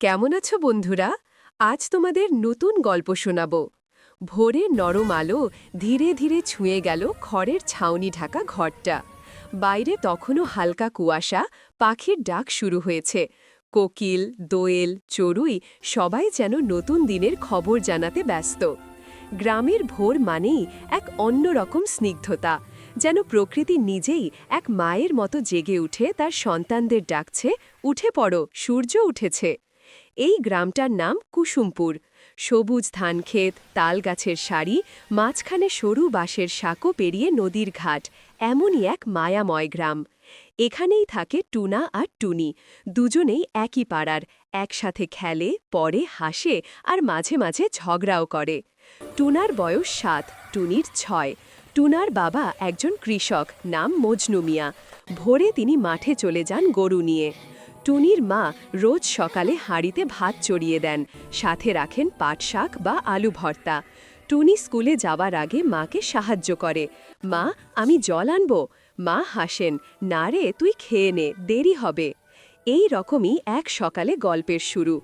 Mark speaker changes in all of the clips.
Speaker 1: কেমন আছো বন্ধুরা? আজ তোমাদের নতুন গল্প শোনাব। ভোরে নরম আলো ধীরে ধীরে ছুঁয়ে গেল খড়ের ছাউনি ঢাকা ঘরটা। বাইরে তখনও হালকা কুয়াশা, পাখির ডাক শুরু হয়েছে। কোকিল, দোয়েল, চড়ুই সবাই যেন নতুন দিনের খবর জানাতে ব্যস্ত। গ্রামের ভোর মানেই এক অন্যরকম স্নিগ্ধতা, যেন প্রকৃতি নিজেই এক মায়ের মতো জেগে উঠে তার সন্তানদের ডাকছে, উঠে পড়ো, সূর্য উঠেছে। এই গ্রামটার নাম কুসুমপুর। সবুজ ধানক্ষেত, তালগাছের সারি, মাঝখানে সরু বাঁশের সাঁকো পেরিয়ে নদীর ঘাট, এমনই এক মায়াময় গ্রাম। এখানেই থাকে টুনা আর টুনি, দুজনেই একই পাড়ার, একসাথে খেলে, পড়ে, হাসে আর মাঝে মাঝে ঝগড়াও করে। টুনার বয়স ৭, টুনির ৬। টুনার বাবা একজন কৃষক, নাম মজনু মিয়া। ভোরে তিনি মাঠে চলে যান গরু নিয়ে। টুনির মা রোজ সকালে হাঁড়িতে ভাত চড়িয়ে দেন, সাথে রাখেন পাট শাক বা আলু ভর্তা। টুনি স্কুলে যাবার আগে মাকে সাহায্য করে। মা, আমি জল আনব? মা হাসেন, না রে, তুই খেয়ে নে, দেরি হবে। এই রকমই এক সকালে গল্পের শুরু।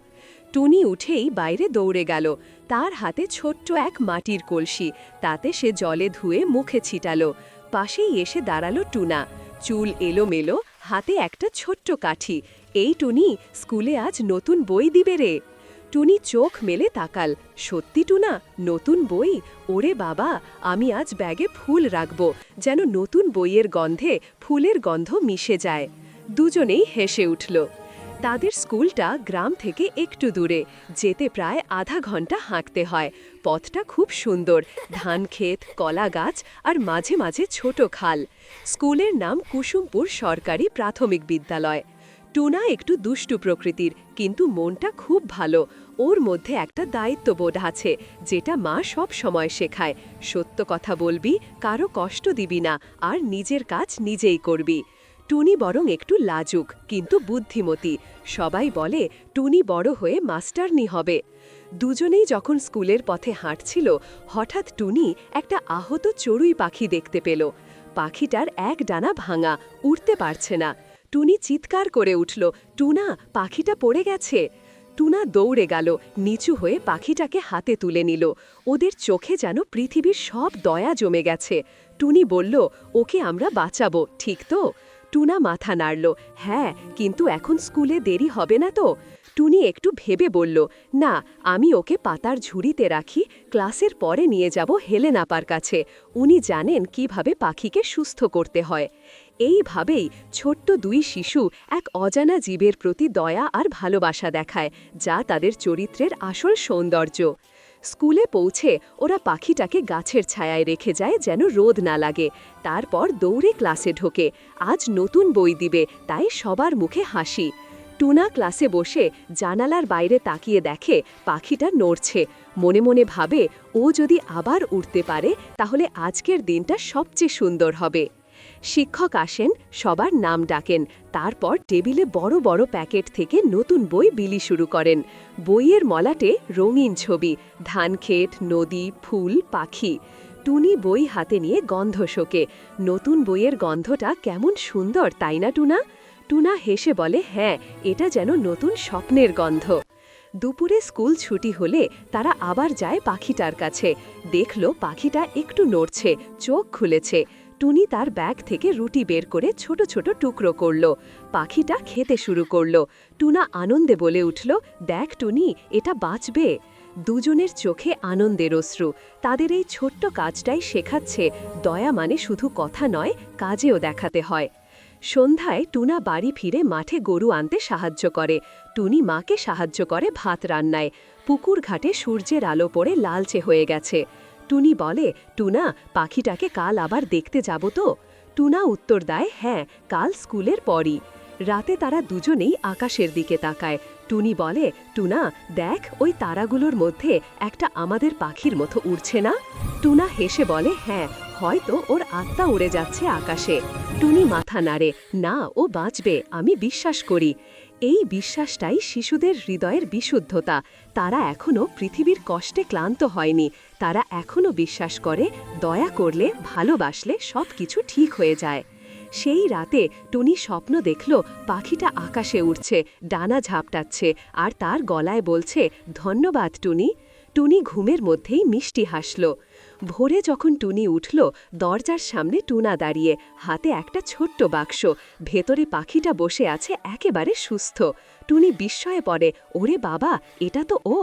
Speaker 1: টুনি উঠেই বাইরে দৌড়ে গেল। তার হাতে ছোট্ট এক মাটির কলসি, তাতে সে জলে ধুয়ে মুখে ছিটালো। পাশেই এসে দাঁড়ালো টুনা, চুল এলোমেলো, হাতে একটা ছোট্ট কাঠি। এই টুনি, স্কুলে আজ নতুন বই দিবে রে। টুনি চোখ মেলে তাকাল। সত্যি টুনা, নতুন বই? ওরে বাবা, আমি আজ ব্যাগে ফুল রাখব, যেন নতুন বইয়ের গন্ধে ফুলের গন্ধ মিশে যায়। দুজনেই হেসে উঠল। তাদের স্কুলটা গ্রাম থেকে একটু দূরে, যেতে প্রায় আধা ঘন্টা হাঁটতে হয়। পথটা খুব সুন্দর, ধানক্ষেত, কলা গাছ আর মাঝে মাঝে ছোট খাল। স্কুলের নাম কুসুমপুর সরকারি প্রাথমিক বিদ্যালয়। টুনা একটু দুষ্টু প্রকৃতির, কিন্তু মনটা খুব ভালো। ওর মধ্যে একটা দায়িত্ববোধ আছে, যেটা মা সব সময় শেখায়। সত্য কথা বলবি, কারো কষ্ট দিবি না, আর নিজের কাজ নিজেই করবি। টুনি বরং একটু লাজুক, কিন্তু বুদ্ধিমতী। সবাই বলে টুনি বড় হয়ে মাস্টারনি হবে। দুজনেই যখন স্কুলের পথে হাঁটছিল, হঠাৎ টুনি একটা আহত চড়ুই পাখি দেখতে পেল। পাখিটার এক ডানা ভাঙা, উড়তে পারছে না। টুনি চিৎকার করে উঠল, টুনা, পাখিটা পড়ে গেছে। টুনা দৌড়ে গেল, নিচু হয়ে পাখিটাকে হাতে তুলে নিল। ওদের চোখে যেন পৃথিবীর সব দয়া জমে গেছে। টুনি বলল, ওকে আমরা বাঁচাবো, ঠিক তো? টুনা মাথা নাড়ল, হ্যাঁ, কিন্তু এখন স্কুলে দেরি হবে না তো? টুনি একটু ভেবে বলল, না, আমি ওকে পাতার ঝুড়িতে রাখি, ক্লাসের পরে নিয়ে যাব হেলেন আপার কাছে। উনি জানেন কিভাবে পাখিকে সুস্থ করতে হয়। এইভাবেই ছোট্ট দুই শিশু এক অজানা জীবের প্রতি দয়া আর ভালোবাসা দেখায়, যা তাদের চরিত্রের আসল সৌন্দর্য। স্কুলে পৌঁছে ওরা পাখিটাকে গাছের ছায়ায় রেখে যায়, যেন রোদ না লাগে। তারপর দৌড়ে ক্লাসে ঢোকে। আজ নতুন বই দিবে, তাই সবার মুখে হাসি। টুনা ক্লাসে বসে জানালার বাইরে তাকিয়ে দেখে পাখিটা নড়ছে। মনে মনে ভাবে, ও যদি আবার উড়তে পারে, তাহলে আজকের দিনটা সবচেয়ে সুন্দর হবে। শিক্ষক আসেন, সবার নাম ডাকেন, তারপর টেবিলে বড় বড় প্যাকেট থেকে নতুন বই বিলি শুরু করেন। বইয়ের মলাটে রঙিন ছবি, ধানক্ষেত, নদী, ফুল, পাখি। টুনি বই হাতে নিয়ে গন্ধ শোকে। নতুন বইয়ের গন্ধটা কেমন সুন্দর, তাই না টুনা? টুনা হেসে বলে, হ্যাঁ, এটা যেন নতুন স্বপ্নের গন্ধ। দুপুরে স্কুল ছুটি হলে তারা আবার যায় পাখিটার কাছে। দেখল পাখিটা একটু নড়ছে, চোখ খুলেছে। টুনি তার ব্যাগ থেকে রুটি বের করে ছোট ছোট টুকরো করল। পাখিটা খেতে শুরু করল। টুনা আনন্দে বলে উঠল, দেখ টুনি, এটা বাঁচবে। দুজনের চোখে আনন্দের অশ্রু। তাদের এই ছোট্ট কাজটাই শেখাচ্ছে, দয়া মানে শুধু কথা নয়, কাজেও দেখাতে হয়। সন্ধ্যায় টুনা বাড়ি ফিরে মাঠে গরু আনতে সাহায্য করে। টুনি মাকে সাহায্য করে ভাত রান্নায়। পুকুর ঘাটে সূর্যের আলো পড়ে লালচে হয়ে গেছে। টুনি বলে, টুনা, পাখিটাকে কাল আবার দেখতে যাব তো? টুনা উত্তর দেয়, হ্যাঁ, কাল স্কুলের পরই। রাতে তারা দুজনেই আকাশের দিকে তাকায়। টুনি বলে, টুনা, দেখ, ওই তারাগুলোর মধ্যে একটা আমাদের পাখির মতো উড়ছে না? টুনা হেসে বলে, হ্যাঁ, হয়তো ওর আত্মা উড়ে যাচ্ছে আকাশে। টুনি মাথা নাড়ে, না, ও বাঁচবে, আমি বিশ্বাস করি। এই বিশ্বাসটাই শিশুদের হৃদয়ের বিশুদ্ধতা। তারা এখনও পৃথিবীর কষ্টে ক্লান্ত হয়নি। তারা এখনও বিশ্বাস করে, দয়া করলে, ভালোবাসলে সব কিছু ঠিক হয়ে যায়। সেই রাতে টুনি স্বপ্ন দেখল পাখিটা আকাশে উড়ছে, ডানা ঝাপটাচ্ছে, আর তার গলায় বলছে, ধন্যবাদ টুনি। টুনি ঘুমের মধ্যেই মিষ্টি হাসল। ভোরে যখন টুনি উঠল, দরজার সামনে টুনা দাঁড়িয়ে, হাতে একটা ছোট্ট বাক্স, ভেতরে পাখিটা বসে আছে একেবারে সুস্থ। টুনি বিস্ময়ে পড়ে, ওরে বাবা, এটা তো ও।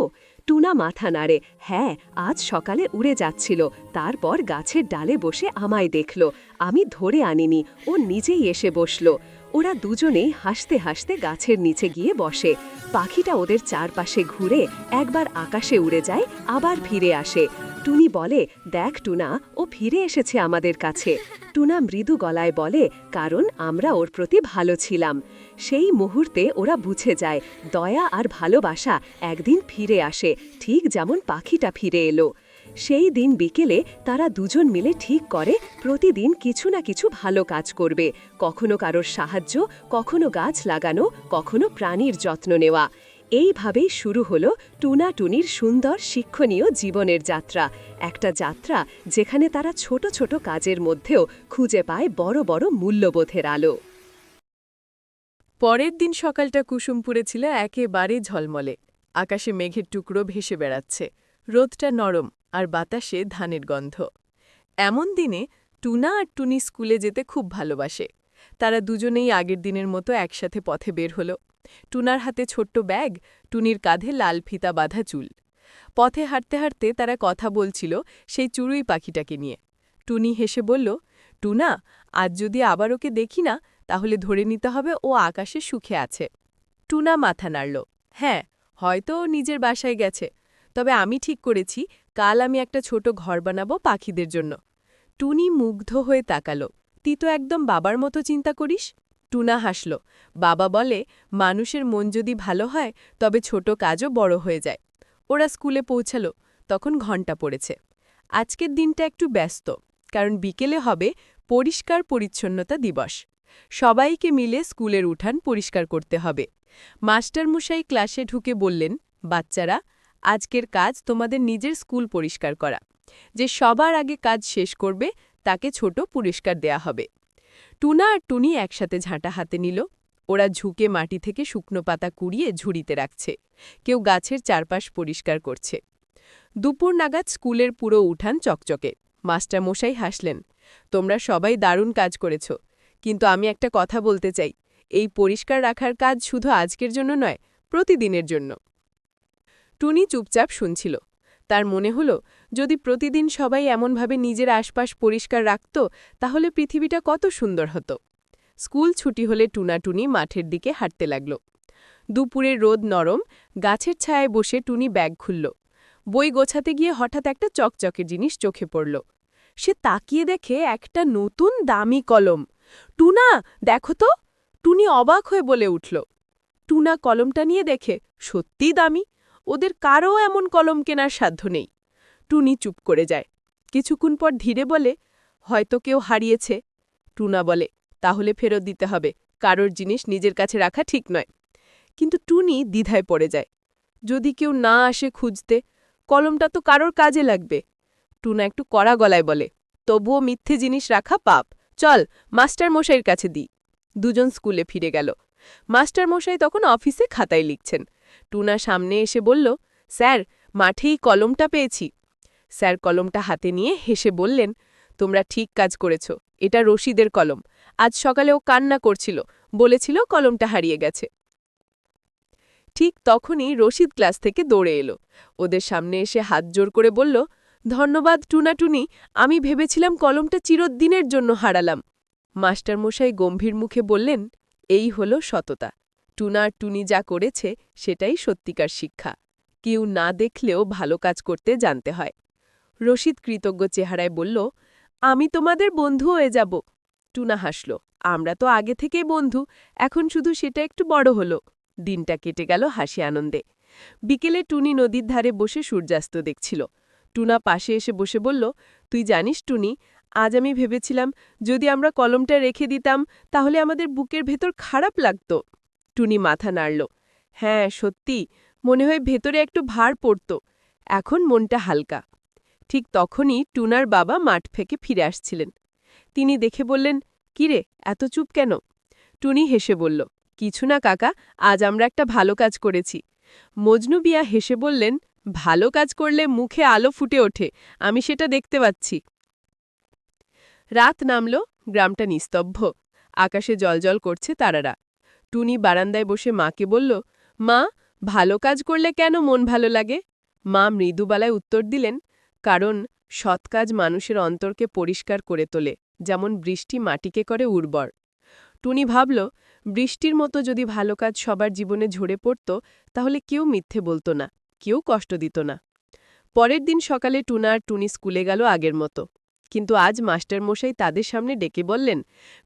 Speaker 1: টুনা মাথা নাড়ে, হ্যাঁ, আজ সকালে উড়ে যাচ্ছিল, তারপর গাছের ডালে বসে আমায় দেখল। আমি ধরে আনিনি, ও নিজেই এসে বসল। ওরা দুজনেই হাসতে হাসতে গাছের নিচে গিয়ে বসে। পাখিটা ওদের চারপাশে ঘুরে একবার আকাশে উড়ে যায়, আবার ফিরে আসে। টুনি বলে, দেখ টুনা, ও ফিরে এসেছে আমাদের কাছে। টুনা মৃদু গলায় বলে, কারণ আমরা ওর প্রতি ভালো ছিলাম। সেই মুহূর্তে ওরা বুঝে যায়, দয়া আর ভালোবাসা একদিন ফিরে আসে, ঠিক যেমন পাখিটা ফিরে এলো। সেই দিন বিকেলে তারা দুজন মিলে ঠিক করে প্রতিদিন কিছু না কিছু ভালো কাজ করবে, কখনো কারোর সাহায্য, কখনো গাছ লাগানো, কখনো প্রাণীর যত্ন নেওয়া। এইভাবেই শুরু হলো টুনা টুনির সুন্দর শিক্ষণীয় জীবনের যাত্রা, একটা যাত্রা যেখানে তারা ছোট ছোট কাজের মধ্যেও খুঁজে পায় বড় বড় মূল্যবোধের আলো।
Speaker 2: পরের দিন সকালটা কুসুমপুরে ছিল একেবারে ঝলমলে। আকাশে মেঘের টুকরো ভেসে বেড়াচ্ছে, রোদটা নরম, আর বাতাসে ধানের গন্ধ। এমন দিনে টুনা আর টুনি স্কুলে যেতে খুব ভালোবাসে। তারা দুজনেই আগের দিনের মতো একসাথে পথে বের হল। টুনার হাতে ছোট্ট ব্যাগ, টুনির কাঁধে লাল ফিতা বাঁধা চুল। পথে হাঁটতে হাঁটতে তারা কথা বলছিল সেই চড়ুই পাখিটাকে নিয়ে। টুনি হেসে বলল, টুনা, আজ যদি আবার ওকে দেখি না, তাহলে ধরে নিতে হবে ও আকাশে সুখে আছে। টুনা মাথা নাড়ল, হ্যাঁ, হয়তো ও নিজের বাসায় গেছে, তবে আমি ঠিক করেছি কাল আমি একটা ছোট ঘর বানাবো পাখিদের জন্য। টুনি মুগ্ধ হয়ে তাকাল, তুই তো একদম বাবার মতো চিন্তা করিস। টুনা হাসল, বাবা বলে, মানুষের মন যদি ভালো হয় তবে ছোট কাজও বড় হয়ে যায়। ওরা স্কুলে পৌঁছাল, তখন ঘণ্টা পড়েছে। আজকের দিনটা একটু ব্যস্ত, কারণ বিকেলে হবে পরিষ্কার পরিচ্ছন্নতা দিবস। সবাইকে মিলে স্কুলের উঠান পরিষ্কার করতে হবে। মাস্টারমশাই ক্লাসে ঢুকে বললেন, বাচ্চারা, আজকের কাজ তোমাদের নিজের স্কুল পরিষ্কার করা। যে সবার আগে কাজ শেষ করবে তাকে ছোট পুরস্কার দেয়া হবে। টুনা আর টুনি একসাথে ঝাঁটা হাতে নিল। ওরা ঝুঁকে মাটি থেকে শুকনো পাতা কুড়িয়ে ঝুড়িতে রাখছে, কেউ গাছের চারপাশ পরিষ্কার করছে। দুপুর নাগাদ স্কুলের পুরো উঠান চকচকে। মাস্টারমশাই হাসলেন, তোমরা সবাই দারুণ কাজ করেছ, কিন্তু আমি একটা কথা বলতে চাই, এই পরিষ্কার রাখার কাজ শুধু আজকের জন্য নয়, প্রতিদিনের জন্য। টুনি চুপচাপ শুনছিল। তার মনে হলো, যদি প্রতিদিন সবাই এমনভাবে নিজের আশপাশ পরিষ্কার রাখত, তাহলে পৃথিবীটা কত সুন্দর হতো। স্কুল ছুটি হলে টুনা টুনি মাঠের দিকে হাঁটতে লাগল। দুপুরের রোদ নরম, গাছের ছায়ায় বসে টুনি ব্যাগ খুলল। বই গোছাতে গিয়ে হঠাৎ একটা চকচকে জিনিস চোখে পড়ল। সে তাকিয়ে দেখে একটা নতুন দামি কলম। টুনা, দেখো তো! টুনি অবাক হয়ে বলে উঠল। টুনা কলমটা নিয়ে দেখে, সত্যিই দামি, ওদের কারও এমন কলম কেনার সাধ্য নেই। টুনি চুপ করে যায়। কিছুক্ষণ পর ধীরে বলে, হয়তো কেউ হারিয়েছে। টুনা বলে, তাহলে ফেরত দিতে হবে, কারোর জিনিস নিজের কাছে রাখা ঠিক নয়। কিন্তু টুনি দ্বিধায় পড়ে যায়, যদি কেউ না আসে খুঁজতে, কলমটা তো কারোর কাজে লাগবে। টুনা একটু কড়া গলায় বলে, তবুও মিথ্যে জিনিস রাখা পাপ, চল মাস্টারমশাইয়ের কাছে দিই। দুজন স্কুলে ফিরে গেল। মাস্টারমশাই তখন অফিসে খাতায় লিখছেন। টুনা সামনে এসে বলল, স্যার, মাঠেই কলমটা পেয়েছি। স্যার কলমটা হাতে নিয়ে হেসে বললেন, তোমরা ঠিক কাজ করেছ, এটা রশিদের কলম। আজ সকালে ও কান্না করছিল, বলেছিল কলমটা হারিয়ে গেছে। ঠিক তখনই রশিদ ক্লাস থেকে দৌড়ে এলো। ওদের সামনে এসে হাত জোর করে বলল, ধন্যবাদ টুনা টুনি, আমি ভেবেছিলাম কলমটা চিরদিনের জন্য হারালাম। মাস্টারমশাই গম্ভীর মুখে বললেন, এই হল সততা। টুনা আর টুনি যা করেছে সেটাই সত্যিকার শিক্ষা। কেউ না দেখলেও ভালো কাজ করতে জানতে হয়। রশিদ কৃতজ্ঞ চেহারায় বলল, আমি তোমাদের বন্ধু হয়ে যাব। টুনা হাসল, আমরা তো আগে থেকেই বন্ধু, এখন শুধু সেটা একটু বড় হলো। দিনটা কেটে গেল হাসি আনন্দে। বিকেলে টুনি নদীর ধারে বসে সূর্যাস্ত দেখছিল। টুনা পাশে এসে বসে বলল, তুই জানিস টুনি, আজ আমি ভেবেছিলাম যদি আমরা কলমটা রেখে দিতাম তাহলে আমাদের বুকের ভেতর খারাপ লাগত। টুনি মাথা নাড়ল, হ্যাঁ সত্যি, মনে হয় ভেতরে একটু ভার পড়ত, এখন মনটা হালকা। ঠিক তখনই টুনার বাবা মাঠ থেকে ফিরে আসছিলেন। তিনি দেখে বললেন, কিরে এত চুপ কেন? টুনি হেসে বলল, কিছু না কাকা, আজ আমরা একটা ভালো কাজ করেছি। মজনু বিয়া হেসে বললেন, ভালো কাজ করলে মুখে আলো ফুটে ওঠে, আমি সেটা দেখতে পাচ্ছি। রাত নামল, গ্রামটা নিস্তব্ধ, আকাশে জলজল করছে তারারা। টুনি বারান্দায় বসে মাকে বলল, মা, ভালো কাজ করলে কেন মন ভালো লাগে? মা মৃদুবালায় উত্তর দিলেন, কারণ সৎ কাজ মানুষের অন্তরকে পরিষ্কার করে তোলে, যেমন বৃষ্টি মাটিকে করে উর্বর। টুনি ভাবল, বৃষ্টির মতো যদি ভালো কাজ সবার জীবনে ঝরে পড়ত, তাহলে কেউ মিথ্যে বলতো না, কেউ কষ্ট দিত না। পরের দিন সকালে টুনা আর টুনি স্কুলে গেল আগের মতো। কিন্তু আজ মাস্টারমশাই তাদের সামনে ডেকে বললেন,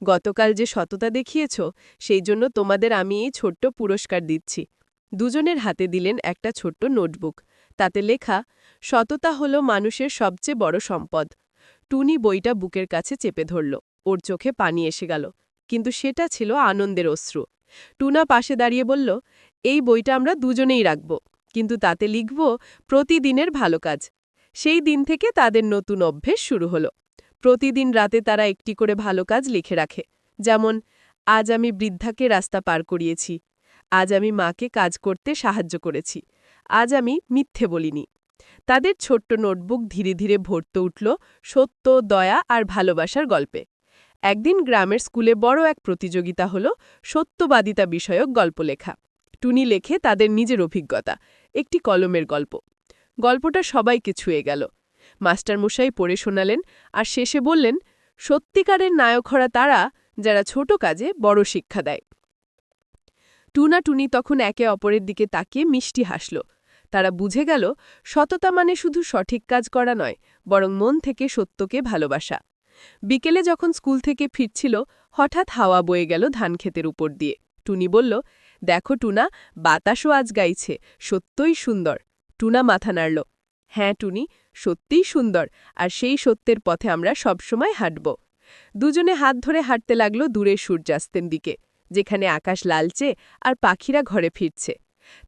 Speaker 2: গতকাল যে সততা দেখিয়েছ, সেই জন্য তোমাদের আমি এই ছোট্ট পুরস্কার দিচ্ছি। দুজনের হাতে দিলেন একটা ছোট্ট নোটবুক, তাতে লেখা, সততা হল মানুষের সবচেয়ে বড় সম্পদ। টুনি বইটা বুকের কাছে চেপে ধরল, ওর চোখে পানি এসে গেল, কিন্তু সেটা ছিল আনন্দের অশ্রু। টুনা পাশে দাঁড়িয়ে বলল, এই বইটা আমরা দুজনেই রাখব, কিন্তু তাতে লিখব প্রতিদিনের ভালো কাজ। সেই দিন থেকে তাদের নতুন অভ্যেস শুরু হলো। প্রতিদিন রাতে তারা একটি করে ভালো কাজ লিখে রাখে, যেমন, আজ আমি বৃদ্ধাকে রাস্তা পার করিয়েছি, আজ আমি মাকে কাজ করতে সাহায্য করেছি, আজ আমি মিথ্যে বলিনি। তাদের ছোট্ট নোটবুক ধীরে ধীরে ভরতে উঠল সত্য, দয়া আর ভালোবাসার গল্পে। একদিন গ্রামের স্কুলে বড় এক প্রতিযোগিতা হল সত্যবাদিতা বিষয়ক গল্প লেখা। টুনি লেখে তাদের নিজের অভিজ্ঞতা, একটি কলমের গল্প। গল্পটা সবাইকে ছুঁয়ে গেল। মাস্টারমশাই পড়ে শোনালেন আর শেষে বললেন, সত্যিকারের নায়ক হরা তারা, যারা ছোট কাজে বড় শিক্ষা দেয়। টুনা টুনি তখন একে অপরের দিকে তাকিয়ে মিষ্টি হাসল। তারা বুঝে গেল, সততা মানে শুধু সঠিক কাজ করা নয়, বরং মন থেকে সত্যকে ভালোবাসা। বিকেলে যখন স্কুল থেকে ফিরছিল, হঠাৎ হাওয়া বয়ে গেল ধানক্ষেতের উপর দিয়ে। টুনি বলল, দেখো টুনা, বাতাসও আজ গাইছে, সত্যই সুন্দর। টুনা মাথা নাড়ল, হ্যাঁ টুনি, সত্যিই সুন্দর, আর সেই সত্যের পথে আমরা সবসময় হাঁটব। দুজনে হাত ধরে হাঁটতে লাগল দূরের সূর্যাস্তের দিকে, যেখানে আকাশ লালচে আর পাখিরা ঘরে ফিরছে।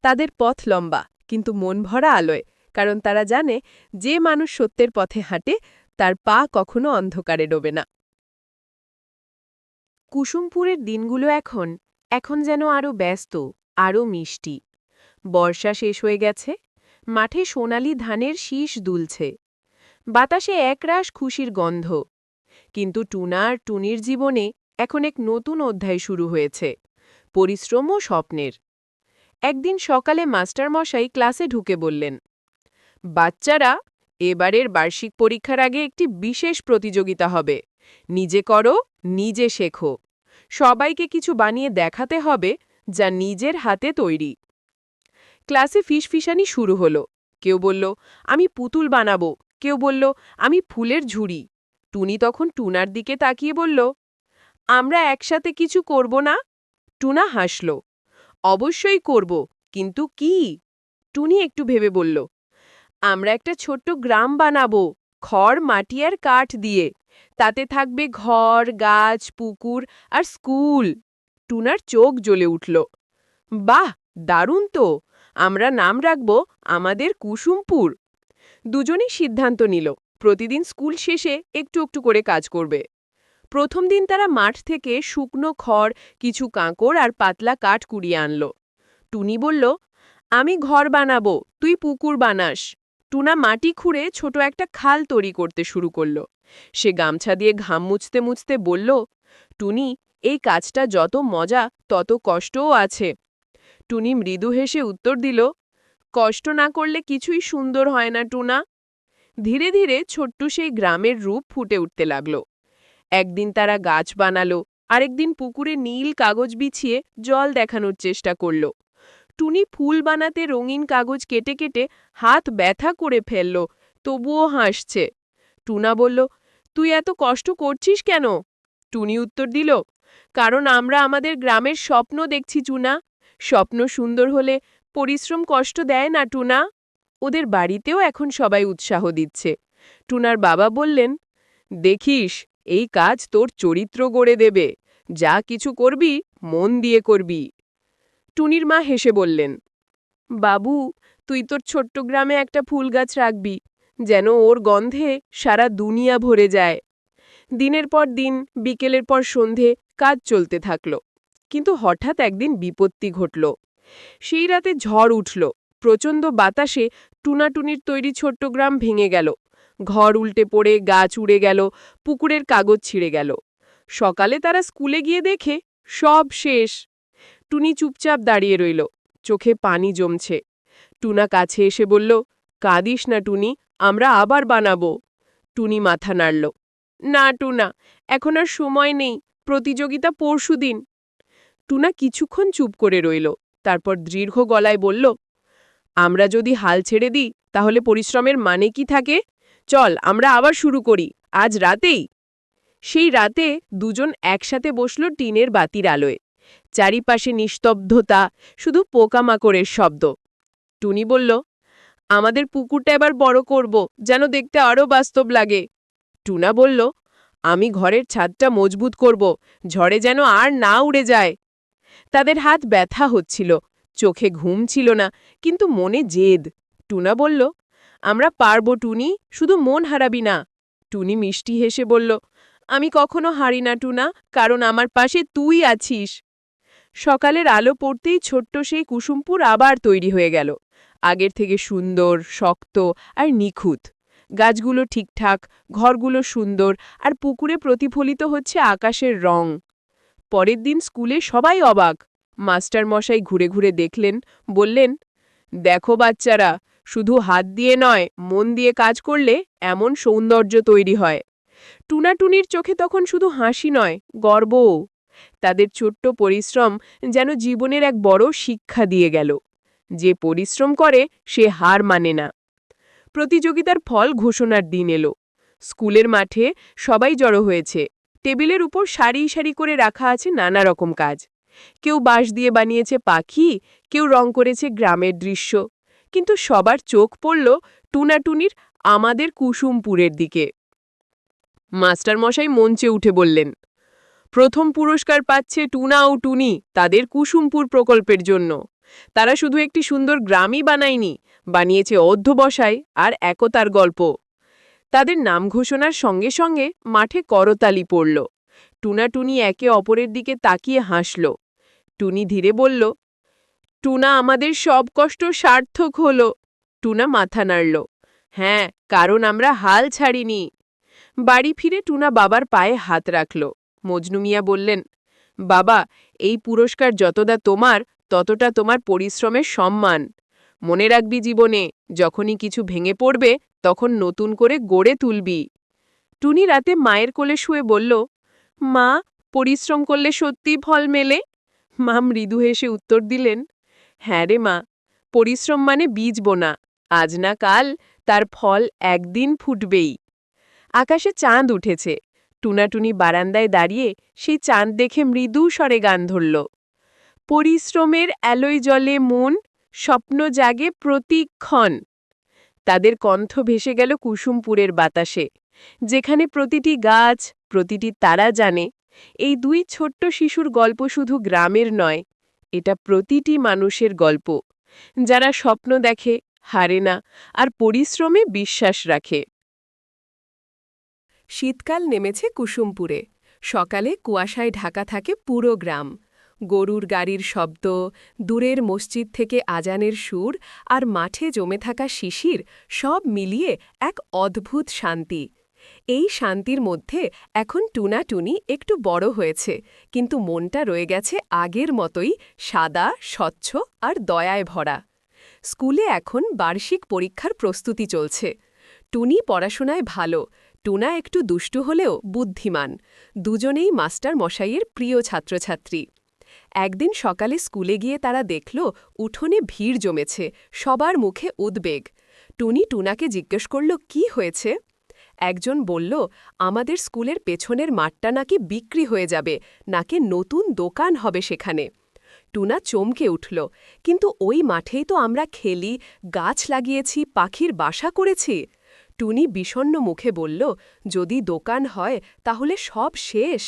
Speaker 2: তাদের পথ লম্বা, কিন্তু মন ভরা আলোয়, কারণ তারা জানে, যে মানুষ সত্যের পথে হাঁটে তার পা কখনো অন্ধকারে ডোবে না। কুসুমপুরের দিনগুলো এখন যেন আরও ব্যস্ত, আরও মিষ্টি। বর্ষা শেষ হয়ে গেছে, মাঠে সোনালি ধানের শীষ দুলছে, বাতাসে একরাশ খুশির গন্ধ। কিন্তু টুনা আর টুনির জীবনে এখন এক নতুন অধ্যায় শুরু হয়েছে, পরিশ্রম ও স্বপ্নের। একদিন সকালে মাস্টারমশাই ক্লাসে ঢুকে বললেন, বাচ্চারা, এবারের বার্ষিক পরীক্ষার আগে একটি বিশেষ প্রতিযোগিতা হবে। নিজে করো, নিজে শেখো। সবাইকে কিছু বানিয়ে দেখাতে হবে, যা নিজের হাতে তৈরি। ক্লাসে ফিসফিসানি শুরু হলো। কেউ বলল, আমি পুতুল বানাবো, কেউ বলল, আমি ফুলের ঝুড়ি। টুনি তখন টুনার দিকে তাকিয়ে বলল, আমরা একসাথে কিছু করব না? টুনা হাসল, অবশ্যই করব, কিন্তু কি? টুনি একটু ভেবে বলল, আমরা একটা ছোট্ট গ্রাম বানাবো, খড়, মাটি আর কাঠ দিয়ে। তাতে থাকবে ঘর, গাছ, পুকুর আর স্কুল। টুনার চোখ জ্বলে উঠল, বাহ, দারুণ তো! আমরা নাম রাখব আমাদের কুসুমপুর। দুজনই সিদ্ধান্ত নিল, প্রতিদিন স্কুল শেষে একটু একটু করে কাজ করবে। প্রথম দিন তারা মাঠ থেকে শুকনো খড়, কিছু কাঁকড় আর পাতলা কাঠ কুড়িয়ে আনল। টুনি বলল, আমি ঘর বানাবো, তুই পুকুর বানাস। টুনা মাটি খুঁড়ে ছোট একটা খাল তৈরি করতে শুরু করল। সে গামছা দিয়ে ঘাম মুছতে মুছতে বলল, টুনি, এই কাজটা যত মজা তত কষ্টও আছে। টুনি মৃদু হেসে উত্তর দিল, কষ্ট না করলে কিছুই সুন্দর হয় না টুনা। ধীরে ধীরে ছোট্ট সেই গ্রামের রূপ ফুটে উঠতে লাগল। একদিন তারা গাছ বানালো, আরেকদিন পুকুরে নীল কাগজ বিছিয়ে জল দেখানোর চেষ্টা করল। টুনি ফুল বানাতে রঙিন কাগজ কেটে কেটে হাত ব্যথা করে ফেলল, তবুও হাসছে। টুনা বলল, তুই এত কষ্ট করছিস কেন? টুনি উত্তর দিল, কারণ আমরা আমাদের গ্রামের স্বপ্ন দেখছি টুনা। স্বপ্ন সুন্দর হলে পরিশ্রম কষ্ট দেয় না টুনা। ওদের বাড়িতেও এখন সবাই উৎসাহ দিচ্ছে। টুনার বাবা বললেন, দেখিস, এই কাজ তোর চরিত্র গড়ে দেবে। যা কিছু করবি, মন দিয়ে করবি। টুনির মা হেসে বললেন, বাবু, তুই তোর ছোট্ট গ্রামে একটা ফুল গাছ রাখবি, যেন ওর গন্ধে সারা দুনিয়া ভরে যায়।
Speaker 3: দিনের পর দিন, বিকেলের পর সন্ধে কাজ চলতে থাকল। কিন্তু হঠাৎ একদিন বিপত্তি ঘটল। সেই রাতে ঝড় উঠল। প্রচণ্ড বাতাসে টুনাটুনির তৈরি ছোট্ট গ্রাম ভেঙে গেল। ঘর উল্টে পড়ে, গাছ উড়ে গেল, পুকুরের কাগজ ছিঁড়ে গেল। সকালে তারা স্কুলে গিয়ে দেখে সব শেষ। টুনি চুপচাপ দাঁড়িয়ে রইল, চোখে পানি জমছে। টুনা কাছে এসে বলল, কাঁদিস না টুনি, আমরা আবার বানাবো। টুনি মাথা নাড়ল। না টুনা, এখন আর সময় নেই, প্রতিযোগিতা পরশুদিন। টুনা কিছুক্ষণ চুপ করে রইল, তারপর দৃঢ় গলায় বলল, আমরা যদি হাল ছেড়ে দিই তাহলে পরিশ্রমের মানে কি থাকে? চল আমরা আবার শুরু করি, আজ রাতেই। সেই রাতে দুজন একসাথে বসল টিনের বাতির আলোয়। চারিপাশে নিস্তব্ধতা, শুধু পোকামাকড়ের শব্দ। টুনি বলল, আমাদের পুকুরটা এবার বড় করব, যেন দেখতে আরও বাস্তব লাগে। টুনা বলল, আমি ঘরের ছাদটা মজবুত করব, ঝড়ে যেন আর না উড়ে যায়। তাদের হাত ব্যথা হচ্ছিল, চোখে ঘুম ছিল না, কিন্তু মনে জেদ। টুনা বলল, আমরা পারব টুনি, শুধু মন হারাবি না। টুনি মিষ্টি হেসে বলল, আমি কখনো হারি না টুনা, কারণ আমার পাশে তুই আছিস। সকালের আলো পড়তেই ছোট্ট সেই কুসুমপুর আবার তৈরি হয়ে গেল, আগের থেকে সুন্দর, শক্ত আর নিখুঁত। গাছগুলো ঠিকঠাক, ঘরগুলো সুন্দর, আর পুকুরে প্রতিফলিত হচ্ছে আকাশের রং। পরের দিন স্কুলে সবাই অবাক। মাস্টার মশাই ঘুরে ঘুরে দেখলেন, বললেন, দেখো বাচ্চারা, শুধু হাত দিয়ে নয়, মন দিয়ে কাজ করলে এমন সৌন্দর্য তৈরি হয়। টুনাটুনির চোখে তখন শুধু হাসি নয়, গর্বও। তাদের ছোট্ট পরিশ্রম যেন জীবনের এক বড় শিক্ষা দিয়ে গেল। যে পরিশ্রম করে সে হার মানে না। প্রতিযোগিতার ফল ঘোষণার দিন এলো। স্কুলের মাঠে সবাই জড়ো হয়েছে। টেবিলের উপর সারি সারি করে রাখা আছে নানা রকম কাজ। কেউ বাঁশ দিয়ে বানিয়েছে পাখি, কেউ রং করেছে গ্রামের দৃশ্য। কিন্তু সবার চোখ পড়ল টুনাটুনির আমাদের কুসুমপুরের দিকে। মাস্টার মশাই মঞ্চে উঠে বললেন, প্রথম পুরস্কার পাচ্ছে টুনা ও টুনি তাদের কুসুমপুর প্রকল্পের জন্য। তারা শুধু একটি সুন্দর গ্রামই বানায়নি, বানিয়েছে অধ্যবসায় আর একতার গল্প। তাদের নাম ঘোষণার সঙ্গে সঙ্গে মাঠে করতালি পড়ল। টুনাটুনি একে অপরের দিকে তাকিয়ে হাসল। টুনি ধীরে বলল, টুনা, আমাদের সব কষ্ট সার্থক হল। টুনা মাথা নাড়ল। হ্যাঁ, কারণ আমরা হাল ছাড়িনি। বাড়ি ফিরে টুনা বাবার পায়ে হাত রাখল। মজনু মিয়া বললেন, বাবা, এই পুরস্কার যতটা তোমার, ততটা তোমার পরিশ্রমের সম্মান। মনে রাখবি জীবনে, যখনই কিছু ভেঙে পড়বে তখন নতুন করে গড়ে তুলবি। টুনি রাতে মায়ের কোলে শুয়ে বলল, মা, পরিশ্রম করলে সত্যিই ফল মেলে? মা মৃদু হেসে উত্তর দিলেন, হ্যাঁ রে মা, পরিশ্রম মানে বীজ বোনা, আজ না কাল তার ফল একদিন ফুটবেই। আকাশে চাঁদ উঠেছে। টুনাটুনি বারান্দায় দাঁড়িয়ে সেই চাঁদ দেখে মৃদু স্বরে গান ধরল, পরিশ্রমের অ্যালয় জলে মন, স্বপ্ন জাগে প্রতিক্ষণ। তাদের কণ্ঠ ভেসে গেল কুসুমপুরের বাতাসে, যেখানে প্রতিটি গাছ, প্রতিটি তারা জানে এই দুই ছোট্ট শিশুর গল্প শুধু গ্রামের নয়, এটা প্রতিটি মানুষের গল্প, যারা স্বপ্ন দেখে, হারে না, আর পরিশ্রমে বিশ্বাস রাখে।
Speaker 1: শীতকাল নেমেছে কুসুমপুরে। সকালে কুয়াশায় ঢাকা থাকে পুরো গ্রাম। গরুর গাড়ির শব্দ, দূরের মসজিদ থেকে আজানের সুর, আর মাঠে জমে থাকা শিশির সব মিলিয়ে এক অদ্ভুত শান্তি। এই শান্তির মধ্যে এখন টুনাটুনি একটু বড় হয়েছে, কিন্তু মনটা রয়ে গেছে আগের মতোই সাদা, স্বচ্ছ আর দয়ায় ভরা। স্কুলে এখন বার্ষিক পরীক্ষার প্রস্তুতি চলছে। টুনি পড়াশোনায় ভালো, টুনা একটু দুষ্টু হলেও বুদ্ধিমান। দুজনেই মাস্টার মশাইয়ের প্রিয় ছাত্রছাত্রী। একদিন সকালে স্কুলে গিয়ে তারা দেখল উঠোনে ভিড় জমেছে, সবার মুখে উদ্বেগ। টুনি টুনাকে জিজ্ঞেস করল, কি হয়েছে? একজন বলল, আমাদের স্কুলের পেছনের মাঠটা নাকি বিক্রি হয়ে যাবে, নাকি নতুন দোকান হবে সেখানে। টুনা চমকে উঠল, কিন্তু ওই মাঠেই তো আমরা খেলি, গাছ লাগিয়েছি, পাখির বাসা করেছি। টুনি বিষণ্ণ মুখে বলল, যদি দোকান হয় তাহলে সব শেষ।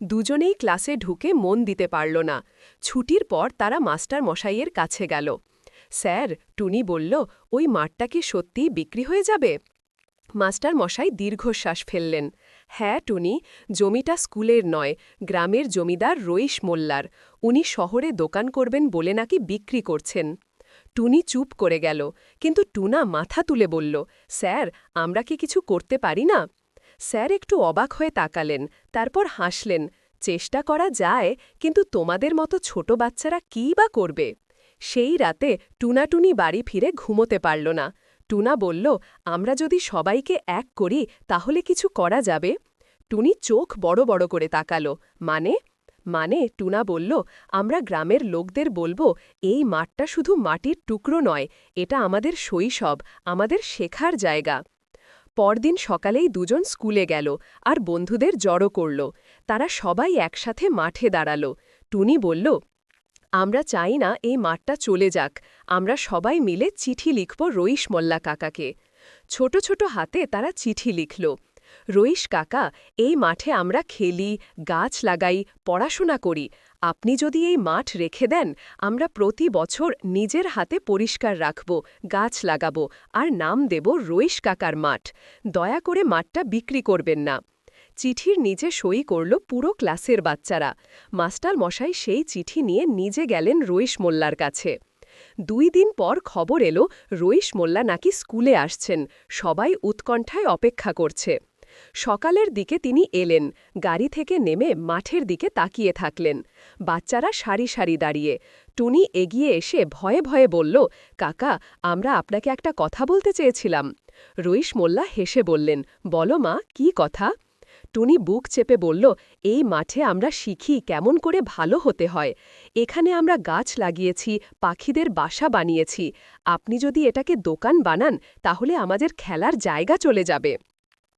Speaker 1: দুজনেই ক্লাসে ঢুকে মন দিতে পারল না। ছুটির পর তারা মাস্টার মশাইয়ের কাছে গেল। স্যার, টুনি বলল, ওই মাঠটা কি সত্যিই বিক্রি হয়ে যাবে? মাস্টার মশাই দীর্ঘশ্বাস ফেললেন। হ্যাঁ টুনি, জমিটা স্কুলের নয়, গ্রামের জমিদার রইস মোল্লার। উনি শহরে দোকান করবেন বলে নাকি বিক্রি করছেন। টুনি চুপ করে গেল, কিন্তু টুনা মাথা তুলে বলল, স্যার, আমরা কি কিছু করতে পারি না? স্যার একটু অবাক হয়ে তাকালেন, তারপর হাসলেন। চেষ্টা করা যায়, কিন্তু তোমাদের মতো ছোট বাচ্চারা কী বা করবে? সেই রাতে টুনাটুনি বাড়ি ফিরে ঘুমোতে পারল না। টুনা বলল, আমরা যদি সবাইকে এক করি তাহলে কিছু করা যাবে? টুনি চোখ বড় বড় করে তাকালো। মানে টুনা বলল, আমরা গ্রামের লোকদের বলবো, এই মাঠটা শুধু মাটির টুকরো নয়, এটা আমাদের শৈশব, আমাদের শেখার জায়গা। পরদিন সকালেই দুজন স্কুলে গেল আর বন্ধুদের জড়ো করল। তারা সবাই একসাথে মাঠে দাঁড়াল। টুনি বলল, আমরা চাই না এই মাঠটা চলে যাক, আমরা সবাই মিলে চিঠি লিখব রইস মোল্লা কাকাকে। ছোট ছোট হাতে তারা চিঠি লিখল। রইস কাকা, এই মাঠে আমরা খেলি, গাছ লাগাই, পড়াশোনা করি। আপনি যদি এই মাঠ রেখে দেন, আমরা প্রতি বছর নিজের হাতে পরিষ্কার রাখব, গাছ লাগাব, আর নাম দেব রইস কাকার মাঠ। দয়া করে মাঠটা বিক্রি করবেন না। চিঠির নিচে সই করল পুরো ক্লাসের বাচ্চারা। মাস্টার মশাই সেই চিঠি নিয়ে নিজে গেলেন রইস মোল্লার কাছে। 2 দিন পর খবর এলো রইস মোল্লা নাকি স্কুলে আসছেন। সবাই উৎকণ্ঠায় অপেক্ষা করছে। সকালের দিকে তিনি এলেন, গাড়ি থেকে নেমে মাঠের দিকে তাকিয়ে থাকলেন। বাচ্চারা সারি সারি দাঁড়িয়ে। টুনি এগিয়ে এসে ভয়ে ভয়ে বলল, কাকা, আমরা আপনাকে একটা কথা বলতে চেয়েছিলাম। রইস মোল্লা হেসে বললেন, বলো মা, কি কথা? টুনি বুক চেপে বলল, এই মাঠে আমরা শিখি কেমন করে ভালো হতে হয়। এখানে আমরা গাছ লাগিয়েছি, পাখিদের বাসা বানিয়েছি। আপনি যদি এটাকে দোকান বানান, তাহলে আমাদের খেলার জায়গা চলে যাবে।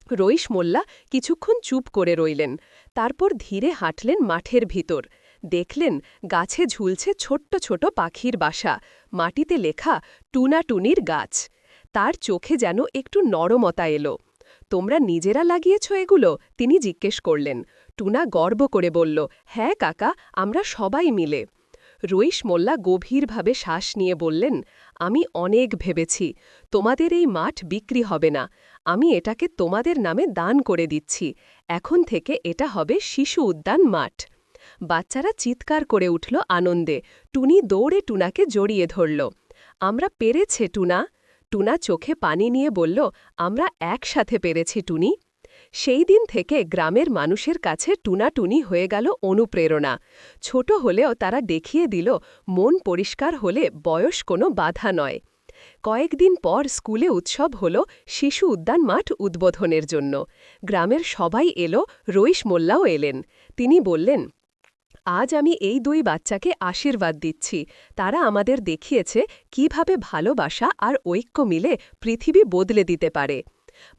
Speaker 1: রইস মোল্লা কিছুক্ষণ চুপ করে রইলেন। তারপর ধীরে হাঁটলেন মাঠের ভিতর। দেখলেন গাছে ঝুলছে ছোট্ট ছোট পাখির বাসা, মাটিতে লেখা টুনাটুনির গাছ। তার চোখে যেন একটু নরমতা এলো। তোমরা নিজেরা লাগিয়েছ এগুলো? তিনি জিজ্ঞেস করলেন। টুনা গর্ব করে বলল, হ্যাঁ কাকা, আমরা সবাই মিলে। রইস মোল্লা গভীরভাবে শ্বাস নিয়ে বললেন, আমি অনেক ভেবেছি, তোমাদের এই মাঠ বিক্রি হবে না। আমি এটাকে তোমাদের নামে দান করে দিচ্ছি। এখন থেকে এটা হবে শিশু উদ্যান মাঠ। বাচ্চারা চিৎকার করে উঠল আনন্দে। টুনি দৌড়ে টুনাকে জড়িয়ে ধরল। আমরা পেরেছে টুনা। টুনা চোখে পানি নিয়ে বলল, আমরা একসাথে পেরেছি টুনি। সেই দিন থেকে গ্রামের মানুষের কাছে টুনাটুনি হয়ে গেল অনুপ্রেরণা। ছোট হলেও তারা দেখিয়ে দিল, মন পরিষ্কার হলে বয়স কোনো বাধা নয়। কয়েকদিন পর স্কুলে উৎসব হল শিশু উদ্যান মাঠ উদ্বোধনের জন্য। গ্রামের সবাই এলো, রইস মোল্লাও এলেন। তিনি বললেন, আজ আমি এই 2 বাচ্চাকে আশীর্বাদ দিচ্ছি। তারা আমাদের দেখিয়েছে কিভাবে ভালোবাসা আর ঐক্য মিলে পৃথিবী বদলে দিতে পারে।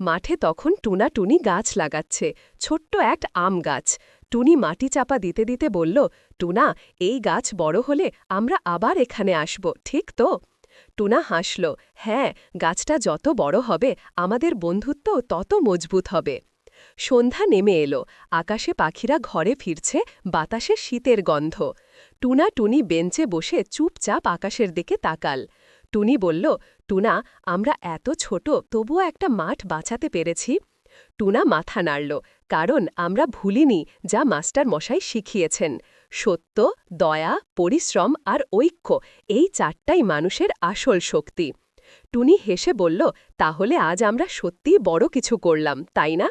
Speaker 1: মাঠে তখন টুনাটুনি গাছ লাগাচ্ছে, ছোট্ট এক আম গাছ। টুনি মাটি চাপা দিতে দিতে বলল, টুনা, এই গাছ বড় হলে আমরা আবার এখানে আসব, ঠিক তো? টুনা হাসল, হ্যাঁ, গাছটা যত বড় হবে আমাদের বন্ধুত্ব তত মজবুত হবে। সন্ধ্যা নেমে এলো, আকাশে পাখিরা ঘরে ফিরছে, বাতাসে শীতের গন্ধ। টুনাটুনি বেঞ্চে বসে চুপচাপ আকাশের দিকে তাকাল। টুনি বলল, টুনা, আমরা এত ছোট তবুও একটা মাঠ বাঁচাতে পেরেছি। টুনা মাথা নাড়ল, কারণ আমরা ভুলিনি যা মাস্টার মশাই শিখিয়েছেন। সত্য, দয়া, পরিশ্রম আর ঐক্য, এই 4টাই মানুষের আসল শক্তি। টুনি হেসে বলল, তাহলে আজ আমরা সত্যিই বড় কিছু করলাম, তাই না?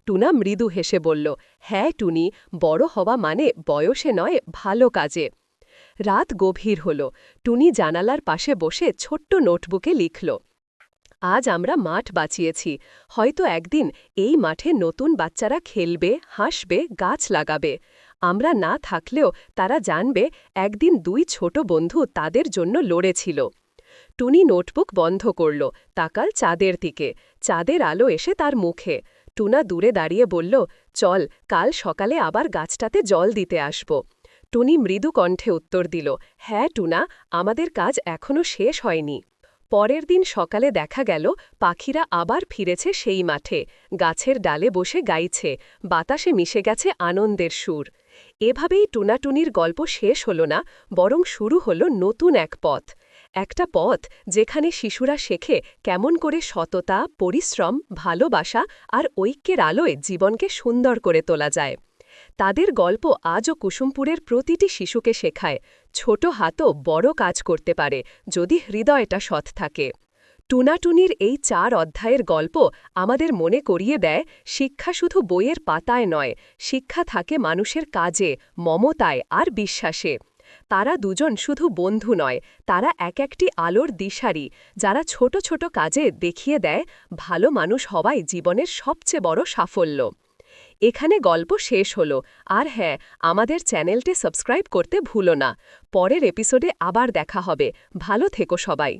Speaker 1: টুনা মৃদু হেসে বলল, হ্যাঁ টুনি, বড় হওয়া মানে বয়সে নয়, ভালো কাজে। রাত গভীর হল। টুনি জানালার পাশে বসে ছোট্ট নোটবুকে লিখল, আজ আমরা মাঠ বাঁচিয়েছি। হয়তো একদিন এই মাঠে নতুন বাচ্চারা খেলবে, হাসবে, গাছ লাগাবে। আমরা না থাকলেও তারা জানবে একদিন 2 ছোট বন্ধু তাদের জন্য লড়েছিল। টুনি নোটবুক বন্ধ করল, তাকাল চাঁদের দিকে। চাঁদের আলো এসে তার মুখে। টুনা দূরে দাঁড়িয়ে বলল, চল, কাল সকালে আবার গাছটাতে জল দিতে আসব। টুনি মৃদু কণ্ঠে উত্তর দিল, হ্যাঁ টুনা, আমাদের কাজ এখনো শেষ হয়নি। পরের দিন সকালে দেখা গেল পাখিরা আবার ফিরেছে সেই মাঠে, গাছের ডালে বসে গাইছে, বাতাসে মিশে গেছে আনন্দের সুর। এভাবেই টুনাটুনির গল্প শেষ হল না, বরং শুরু হল নতুন এক পথ। একটা পথ যেখানে শিশুরা শেখে কেমন করে সততা, পরিশ্রম, ভালোবাসা আর ঐক্যের আলোয় জীবনকে সুন্দর করে তোলা যায়। তাদের গল্প আজও কুসুমপুরের প্রতিটি শিশুকে শেখায় ছোট হাতও বড় কাজ করতে পারে যদি হৃদয়টা সৎ থাকে। টুনাটুনির এই 4 অধ্যায়ের গল্প আমাদের মনে করিয়ে দেয় শিক্ষা শুধু বইয়ের পাতায় নয়, শিক্ষা থাকে মানুষের কাজে, মমতায় আর বিশ্বাসে। তারা দুজন শুধু বন্ধু নয়, তারা এক একটি আলোর দিশারি, যারা ছোট ছোট কাজে দেখিয়ে দেয় ভালো মানুষ হওয়াই জীবনের সবচেয়ে বড় সাফল্য। এখানে গল্প শেষ হলো, আর হ্যাঁ, আমাদের চ্যানেলটি সাবস্ক্রাইব করতে ভুলো না। পরের এপিসোডে আবার দেখা হবে। ভালো থেকো সবাই।